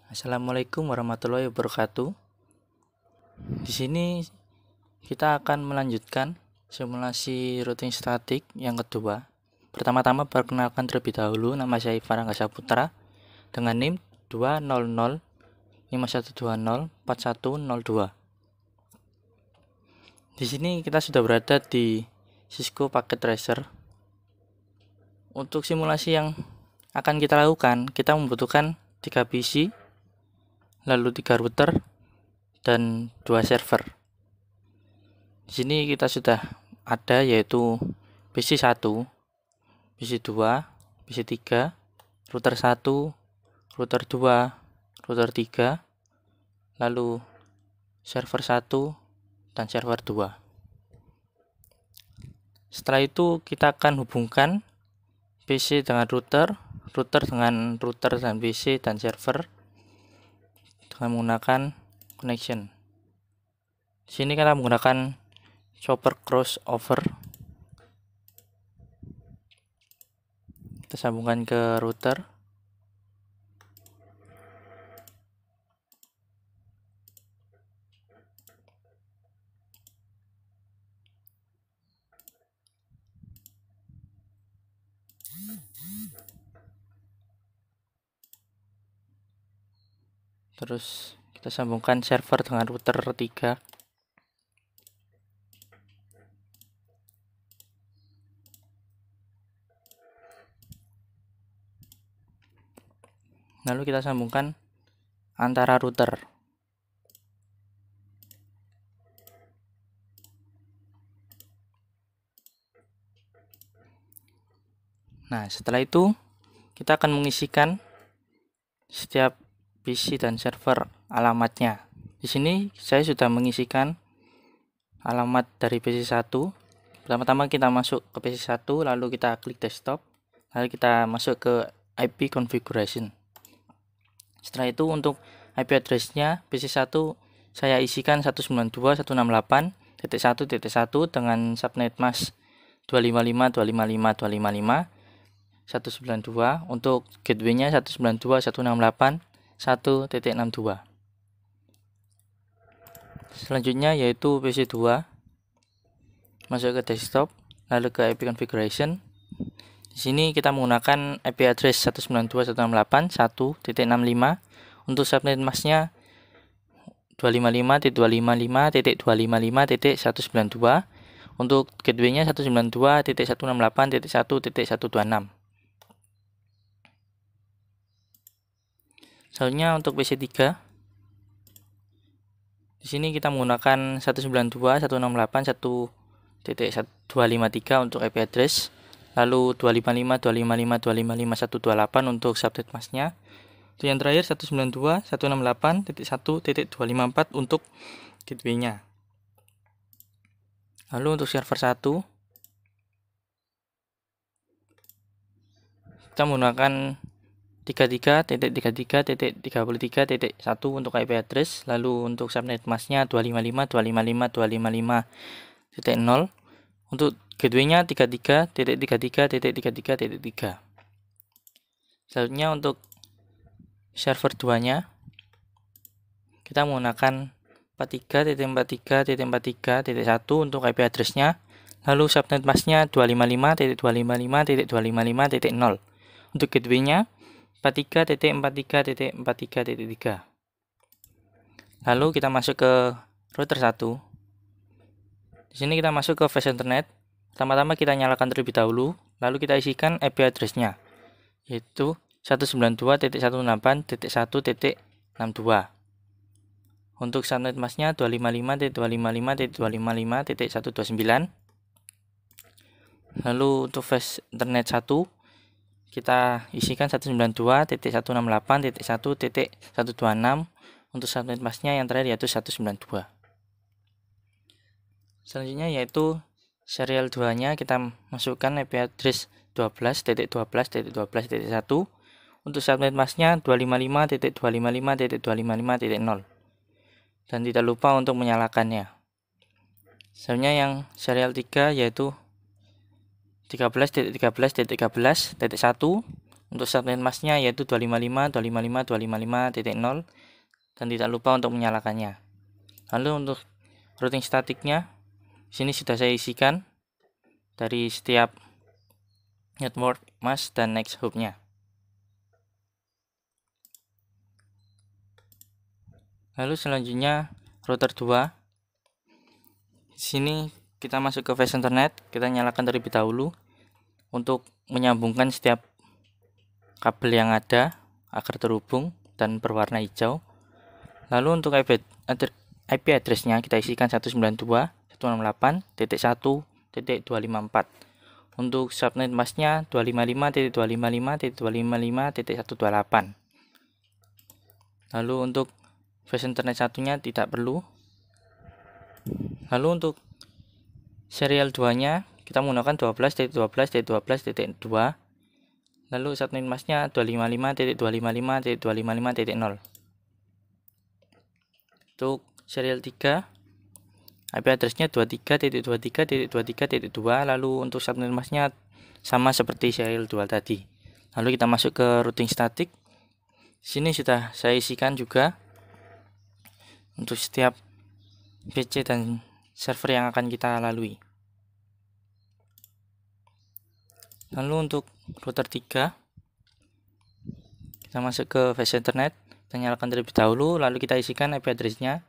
Assalamualaikum warahmatullahi wabarakatuh. Di sini kita akan melanjutkan simulasi routing statik yang kedua. Pertama-tama perkenalkan terlebih dahulu, nama saya Ivan Rangga Saputra dengan NIM 20051204102. Di sini kita sudah berada di Cisco Packet Tracer. Untuk simulasi yang akan kita lakukan, kita membutuhkan 3 PC, lalu 3 router dan 2 server. Di sini kita sudah ada yaitu PC 1, PC 2, PC 3, router 1, router 2, router 3, lalu server 1 dan server 2. Setelah itu kita akan hubungkan PC dengan router, router dengan router dan PC dan server dengan menggunakan connection. Di sini kita menggunakan chopper crossover. Kita sambungkan ke router. Terus kita sambungkan server dengan router 3. Lalu kita sambungkan antara router. Nah, setelah itu kita akan mengisikan setiap PC dan server alamatnya. Di sini saya sudah mengisikan alamat dari PC 1. Pertama-tama kita masuk ke PC 1, lalu kita klik desktop, lalu kita masuk ke IP configuration. Setelah itu untuk IP address-nya PC 1 saya isikan 192.168.1.1 dengan subnet mask 255.255.255 192. Untuk gateway-nya 192.168.1.62. Selanjutnya yaitu PC 2. Masuk ke desktop, lalu ke IP configuration. Di sini kita menggunakan IP address 192.168.1.65. Untuk subnet masknya 255.255.255.192. Untuk gateway-nya 192.168.1.126. Selanjutnya untuk PC 3. Di sini kita menggunakan 192.168.1.253 untuk IP address, lalu 255.255.255.128 untuk subnet masknya. Yang terakhir 192.168.1.254 untuk gateway-nya. Lalu untuk server 1 kita menggunakan 33.33.33.1 untuk IP address, lalu untuk subnet masknya 255.255.255.0. Untuk gateway-nya 33.33.33.3. Selanjutnya untuk server 2-nya kita menggunakan 43.43.43.1 untuk IP address-nya, lalu subnet masknya 255.255.255.0. Untuk gateway-nya 43.43.43.3. Lalu kita masuk ke router 1. Di sini kita masuk ke Flash Internet. Pertama-tama kita nyalakan terlebih dahulu, lalu kita isikan IP address-nya yaitu 192.168.1.62. Untuk subnet masknya 255.255.255.129. Lalu untuk Flash Internet 1 kita isikan 192.168.1.126. untuk subnet masknya yang terakhir yaitu 192. Selanjutnya yaitu serial 2-nya kita masukkan IP address 12.12.12.1. Untuk subnet masknya 255.255.255.0. Dan tidak lupa untuk menyalakannya. Selanjutnya yang serial 3 yaitu 13.13.13.1. Untuk subnet masknya yaitu 255.255.255.0 dan tidak lupa untuk menyalakannya. Lalu untuk routing statiknya sini sudah saya isikan dari setiap network mask dan next hop-nya. Lalu selanjutnya router 2. Di sini kita masuk ke flash internet, kita nyalakan terlebih dahulu untuk menyambungkan setiap kabel yang ada agar terhubung dan berwarna hijau. Lalu untuk IP address-nya kita isikan 192.168.1.254. Untuk subnet masknya 255.255.255.128. Lalu untuk flash internet satunya tidak perlu. Lalu untuk serial 2-nya kita menggunakan 12.12.12.2. Lalu subnet masknya 255.255.255.0. Untuk serial 3 IP address-nya 23.23.23.2. Lalu untuk subnet masknya sama seperti serial 2 tadi. Lalu kita masuk ke routing statik. Sini sudah saya isikan juga untuk setiap PC dan server yang akan kita lalui. Lalu untuk router 3 kita masuk ke flash internet, kita nyalakan terlebih dahulu, lalu kita isikan IP address-nya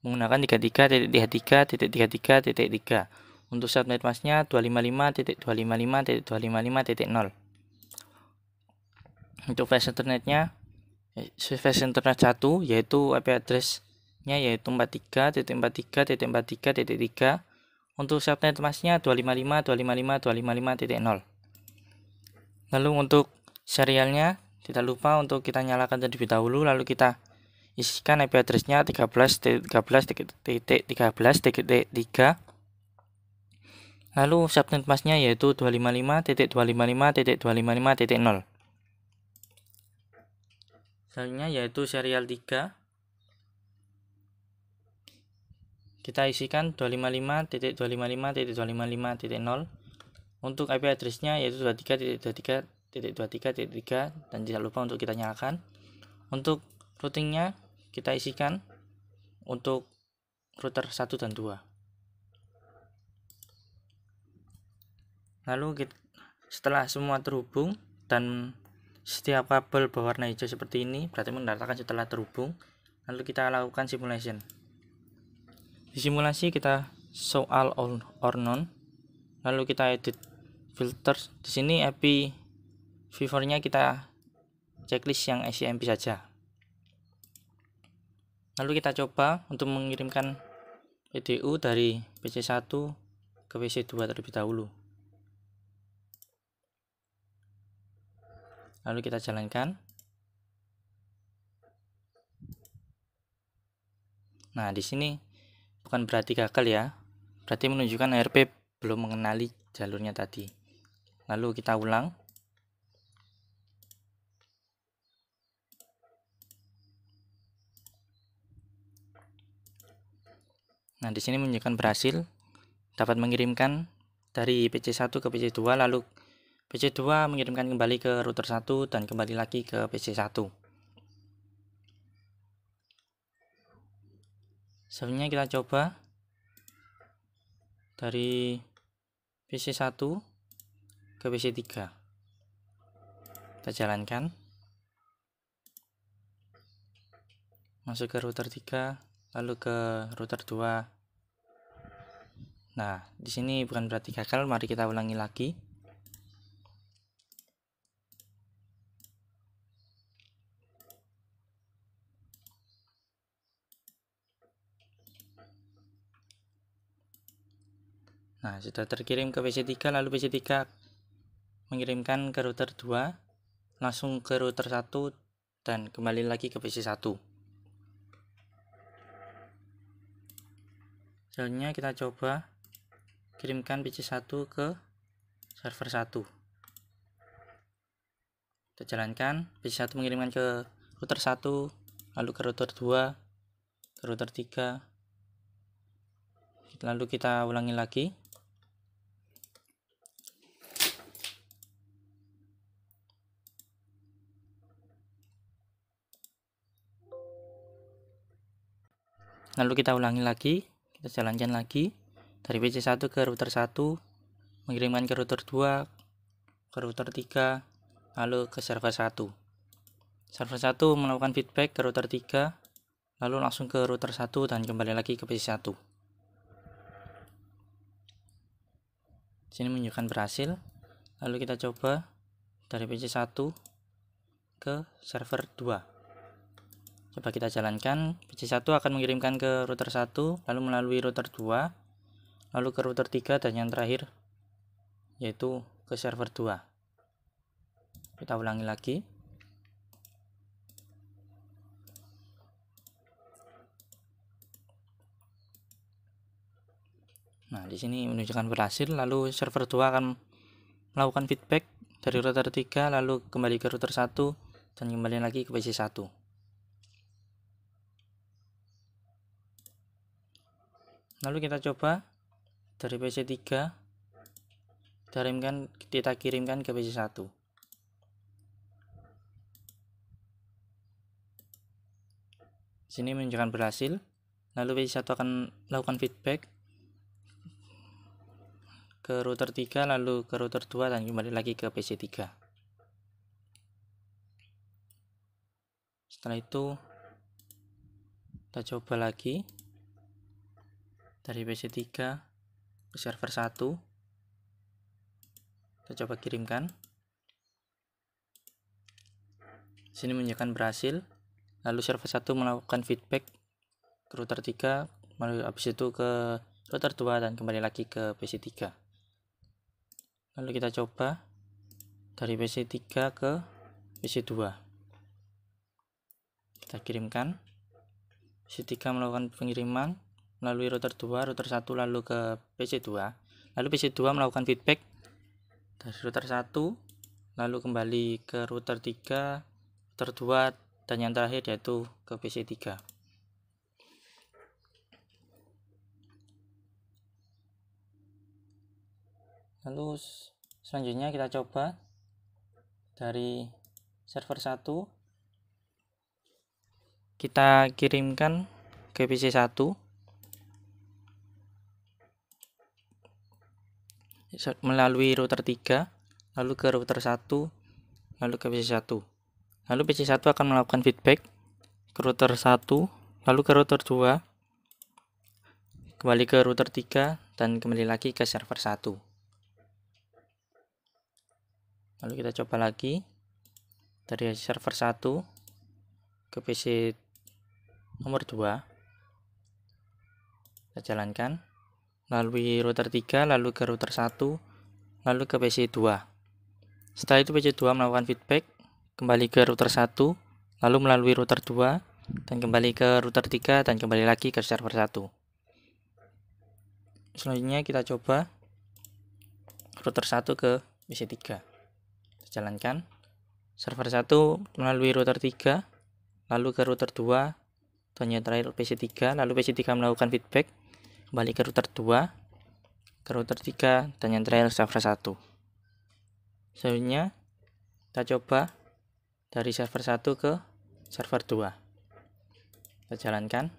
menggunakan 33.33.33.3. Untuk subnet masknya 255.255.255.0. Untuk flash internetnya flash internet 1 yaitu IP address-nya yaitu 43.43.43.3. Untuk subnet masknya 255.255.255.0. Lalu untuk serialnya tidak lupa untuk kita nyalakan terlebih dahulu, lalu kita isikan IP address-nya 13.13.13.3. Lalu subnet masknya yaitu 255.255.255.0. Selanjutnya yaitu serial 3. Kita isikan 255.255.255.0. Untuk IP address-nya yaitu 23.23.23.3 dan tidak lupa untuk kita nyalakan. Untuk routingnya kita isikan untuk router 1 dan 2. Lalu setelah semua terhubung dan setiap kabel berwarna hijau seperti ini berarti menandakan setelah terhubung, lalu kita lakukan simulation. Di simulasi kita show all or none, lalu kita edit filter. Di sini IP V4-nya kita checklist yang ICMP saja. Lalu kita coba untuk mengirimkan PDU dari PC1 ke PC2 terlebih dahulu. Lalu kita jalankan. Nah, di sini bukan berarti gagal ya. Berarti menunjukkan ARP belum mengenali jalurnya tadi. Lalu kita ulang. Nah, di sini menunjukkan berhasil dapat mengirimkan dari PC1 ke PC2, lalu PC2 mengirimkan kembali ke router 1 dan kembali lagi ke PC1. Selanjutnya kita coba dari PC1 ke PC3. Kita jalankan. Masuk ke router 3, lalu ke router 2. Nah, di sini bukan berarti gagal, mari kita ulangi lagi. Nah, sudah terkirim ke PC3, lalu PC3 mengirimkan ke router 2, langsung ke router 1 dan kembali lagi ke PC1. Selanjutnya kita coba kirimkan PC1 ke server 1. Kita jalankan, PC1 mengirimkan ke router 1, lalu ke router 2, ke router 3. Lalu kita ulangi lagi. Lalu kita ulangi lagi, kita jalankan lagi dari PC1 ke router 1, mengirimkan ke router 2, ke router 3, lalu ke server 1. Server 1 melakukan feedback ke router 3, lalu langsung ke router 1 dan kembali lagi ke PC1. Sini menunjukkan berhasil. Lalu kita coba dari PC1 ke server 2. Coba kita jalankan. PC1 akan mengirimkan ke router 1, lalu melalui router 2, lalu ke router 3, dan yang terakhir yaitu ke server 2. Kita ulangi lagi. Nah, di sini menunjukkan berhasil. Lalu server 2 akan melakukan feedback dari router 3, lalu kembali ke router 1 dan kembali lagi ke PC1. Lalu kita coba dari PC3 kita kirimkan ke PC1. Sini menunjukkan berhasil. Lalu PC1 akan melakukan feedback ke router 3, lalu ke router 2 dan kembali lagi ke PC3. Setelah itu kita coba lagi dari PC3 ke server 1. Kita coba kirimkan. Sini menunjukkan berhasil. Lalu server 1 melakukan feedback ke router 3, lalu habis itu ke router 2 dan kembali lagi ke PC3. Lalu kita coba dari PC3 ke PC2. Kita kirimkan. PC3 melakukan pengiriman melalui router 2, router 1, lalu ke PC2. Lalu PC2 melakukan feedback dari router 1, lalu kembali ke router 3, router 2, dan yang terakhir yaitu ke PC3. Lalu selanjutnya kita coba dari server 1, kita kirimkan ke PC1 melalui router 3, lalu ke router 1, lalu ke PC1. Lalu PC1 akan melakukan feedback ke router 1, lalu ke router 2, kembali ke router 3, dan kembali lagi ke server 1. Lalu kita coba lagi dari server 1 ke PC nomor 2. Kita jalankan melalui router 3, lalu ke router 1, lalu ke PC2. Setelah itu PC2 melakukan feedback kembali ke router 1, lalu melalui router 2 dan kembali ke router 3 dan kembali lagi ke server 1. Selanjutnya kita coba router 1 ke PC3. Jalankan server 1 melalui router 3, lalu ke router 2, dan yang terakhir PC3. Lalu PC3 melakukan feedback kembali ke router 2, ke router 3, dan yang terakhir server 1. Selanjutnya kita coba dari server 1 ke server 2. Kita jalankan.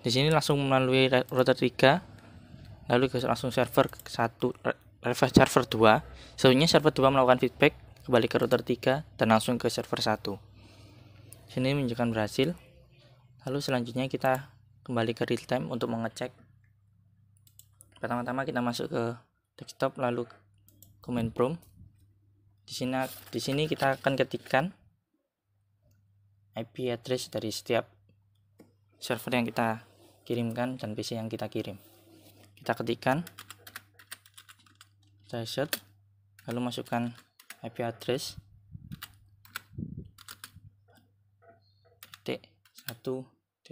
Di sini langsung melalui router 3, lalu langsung server 1, server 2. Selanjutnya server 2 melakukan feedback kembali ke router 3 dan langsung ke server 1. Sini menunjukkan berhasil. Lalu selanjutnya kita kembali ke real time untuk mengecek. Pertama-tama kita masuk ke desktop, lalu command prompt. Di sini kita akan ketikkan IP address dari setiap server yang kita kirimkan dan PC yang kita kirim. Kita ketikkan reset, lalu masukkan IP address 1.65.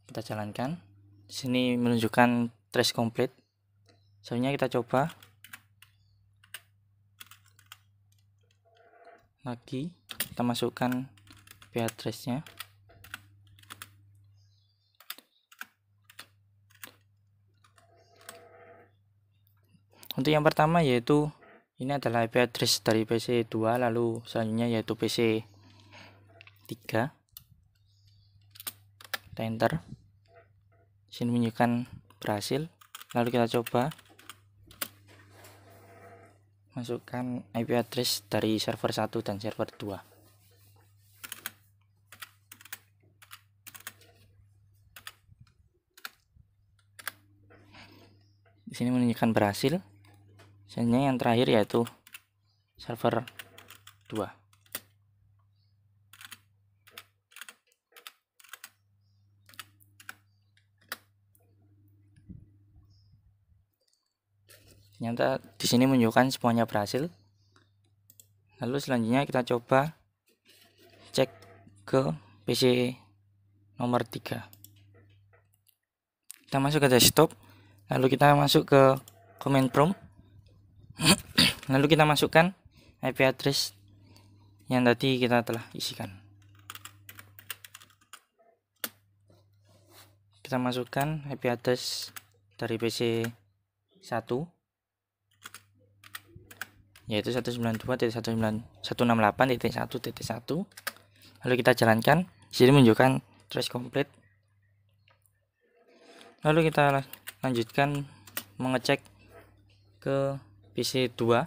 Kita jalankan. Di sini menunjukkan trace complete. Selanjutnya kita coba lagi, kita masukkan IP address-nya. Untuk yang pertama yaitu ini adalah IP address dari PC2, lalu selanjutnya yaitu PC3. kita enter. Sini menunjukkan berhasil. Lalu kita coba masukkan IP address dari server 1 dan server 2. Di sini menunjukkan berhasil. Selanjutnya yang terakhir yaitu server 2. Ternyata di sini menunjukkan semuanya berhasil. Lalu selanjutnya kita coba cek ke PC nomor 3. Kita masuk ke desktop, lalu kita masuk ke command prompt. Lalu kita masukkan IP address yang tadi kita telah isikan. Kita masukkan IP address dari PC 1 yaitu 192.168.1.1. Lalu kita jalankan. Sini menunjukkan trace complete. Lalu kita lanjutkan mengecek ke PC 2.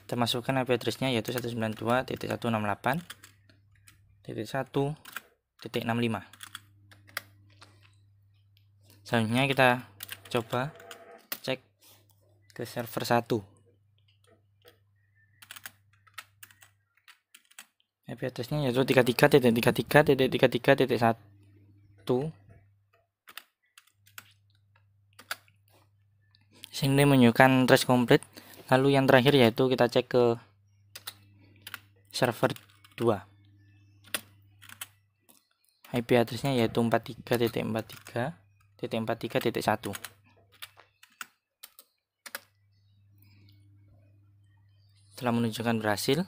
Kita masukkan IP address-nya yaitu 192.168.1.65. Selanjutnya kita coba cek ke server 1. IP address-nya yaitu 33.33.33.1. Sini menunjukkan trace complete. Lalu yang terakhir yaitu kita cek ke server 2. IP address-nya yaitu 43.43.43.1. Telah menunjukkan berhasil.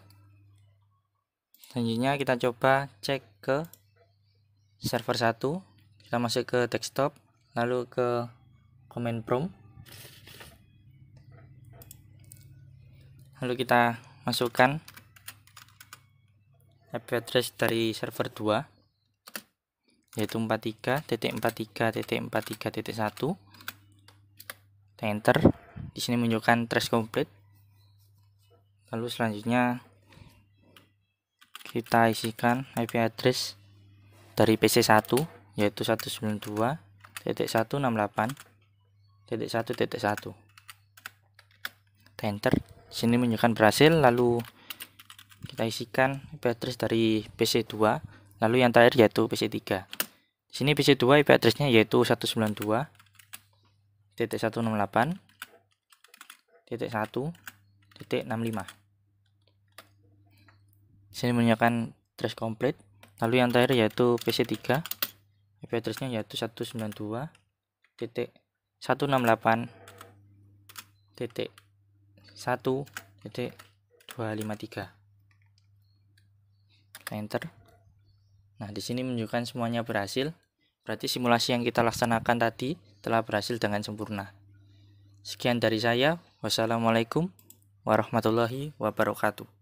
Selanjutnya kita coba cek ke server 1. Kita masuk ke desktop, lalu ke command prompt. Lalu kita masukkan IP address dari server 2 yaitu 43.43.43.1. Kita enter. Di sini menunjukkan trace complete. Lalu selanjutnya kita isikan IP address dari PC 1 yaitu 192.168.1.1. Kita enter. Sini menunjukkan berhasil. Lalu kita isikan IP address dari PC 2. Lalu yang terakhir yaitu PC 3. Di sini PC 2 IP address-nya yaitu 192.168.1.65. Sini menunjukkan trace complete. Lalu yang terakhir yaitu PC 3. IP address-nya yaitu 192.168.1.253. Enter. Nah, di sini menunjukkan semuanya berhasil. Berarti simulasi yang kita laksanakan tadi telah berhasil dengan sempurna. Sekian dari saya. Wassalamualaikum warahmatullahi wabarakatuh.